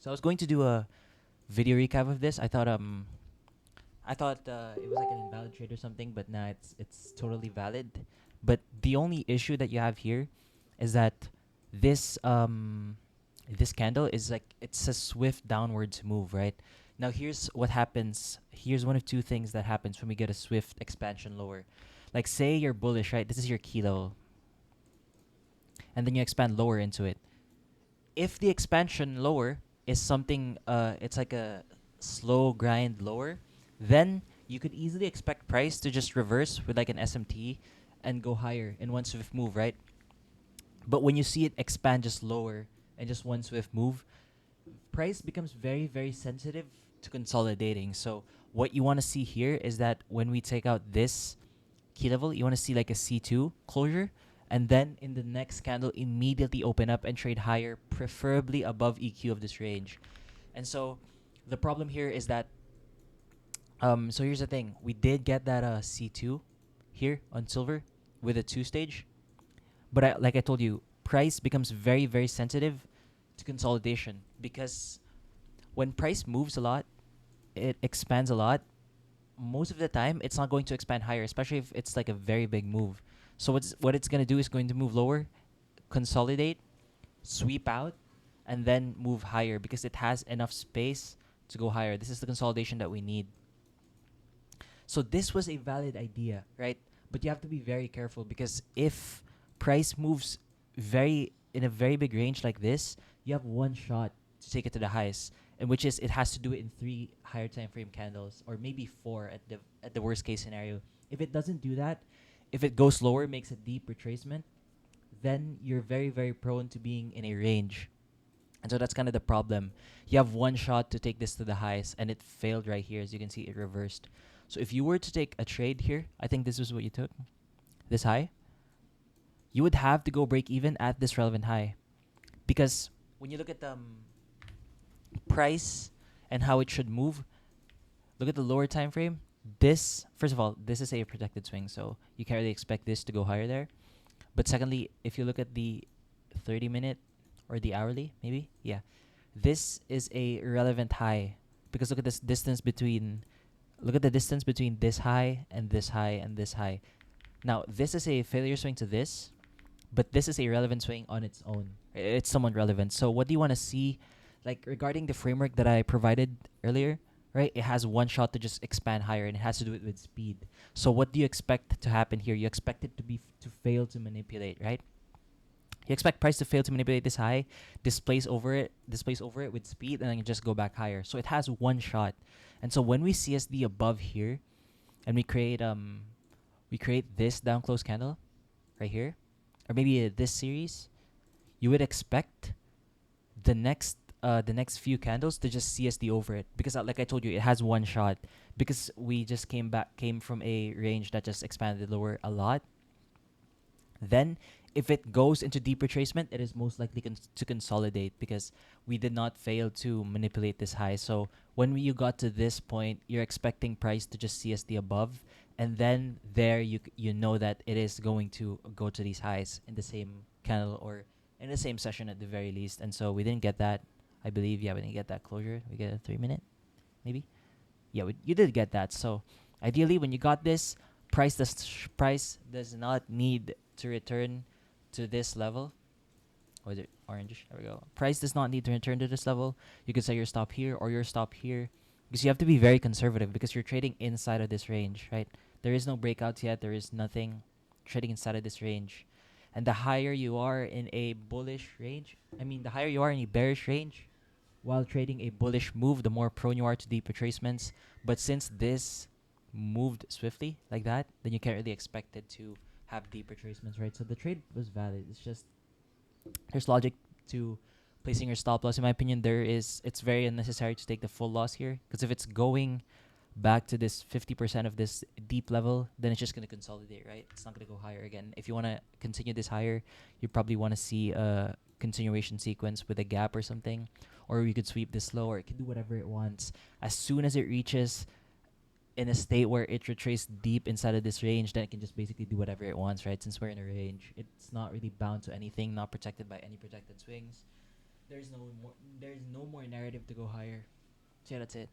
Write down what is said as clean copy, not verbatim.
So I was going to do a video recap of this. I thought it was like an invalid trade or something, but now it's totally valid. But the only issue that you have here is that this this candle is like it's a swift downwards move, right? Now here's what happens. Here's one of two things that happens when we get a swift expansion lower. Like say you're bullish, right? This is your key level, and then you expand lower into it. If the expansion lower is something it's like a slow grind lower, then you could easily expect price to just reverse with like an SMT and go higher in one swift move, right? But when you see it expand just lower and just one swift move, price becomes very very sensitive to consolidating. So what you want to see here is that when we take out this key level, you want to see like a C2 closure, and then in the next candle immediately open up and trade higher, preferably above EQ of this range. And so the problem here is that so here's the thing. We did get that C2 here on silver with a two stage, but like I told you, price becomes very very sensitive to consolidation because when price moves a lot, it expands a lot. Most of the time it's not going to expand higher, especially if it's like a very big move. So what it's going to do is going to move lower, consolidate, sweep out, and then move higher because it has enough space to go higher. This is the consolidation that we need. So this was a valid idea, right? But you have to be very careful because if price moves very in a very big range like this, you have one shot to take it to the highest, and which is it has to do it in 3 higher time frame candles or maybe 4 at the worst case scenario. If it doesn't do that, if it goes lower, makes a deep retracement, then you're very very prone to being in a range. And so that's kind of the problem. You have one shot to take this to the highest, and it failed right here. As you can see, it reversed. So if you were to take a trade here, I think this is what you took, this high, you would have to go break even at this relevant high. Because when you look at the price and how it should move, look at the lower time frame. This, first of all, this is a protected swing, so you can't really expect this to go higher there. But secondly, if you look at the 30-minute or the hourly, maybe, yeah, this is a relevant high because look at this distance between, look at the distance between this high and this high and this high. Now this is a failure swing to this, but this is a relevant swing on its own. It's somewhat relevant. So what do you want to see, like regarding the framework that I provided earlier? Right, it has one shot to just expand higher, and it has to do it with speed. So what do you expect to happen here? You expect it to be to fail to manipulate, right? You expect price to fail to manipulate this high, displace over it with speed, and then just go back higher. So it has one shot. And so when we CSD above here, and we create this down close candle right here, or maybe this series, you would expect the next few candles to just CSD over it because like I told you, it has one shot because we just came from a range that just expanded lower a lot. Then if it goes into deep retracement, it is most likely to consolidate because we did not fail to manipulate this high. So when you got to this point, you're expecting price to just CSD above, and then there you know that it is going to go to these highs in the same candle or in the same session at the very least. And so we didn't get that. I believe, yeah, we didn't get that closure. We get a 3-minute, maybe. Yeah, you did get that. So ideally, when you got this, price does not need to return to this level. Or is it orange? There we go. Price does not need to return to this level. You could say your stop here or your stop here. Because you have to be very conservative because you're trading inside of this range, right? There is no breakouts yet. There is nothing trading inside of this range. And the higher you are in a bullish range, the higher you are in a bearish range while trading a bullish move, the more prone you are to deep retracements. But since this moved swiftly like that, then you can't really expect it to have deep retracements, right? So the trade was valid. It's just there's logic to placing your stop loss. In my opinion, it's very unnecessary to take the full loss here because if it's going back to this 50% of this deep level, then it's just going to consolidate, right? It's not going to go higher again. If you want to continue this higher, you probably want to see a continuation sequence with a gap or something, or you could sweep this low, or it can do whatever it wants. As soon as it reaches in a state where it retraced deep inside of this range, then it can just basically do whatever it wants, right? Since we're in a range, it's not really bound to anything, not protected by any protected swings. there's no more narrative to go higher. So yeah, that's it.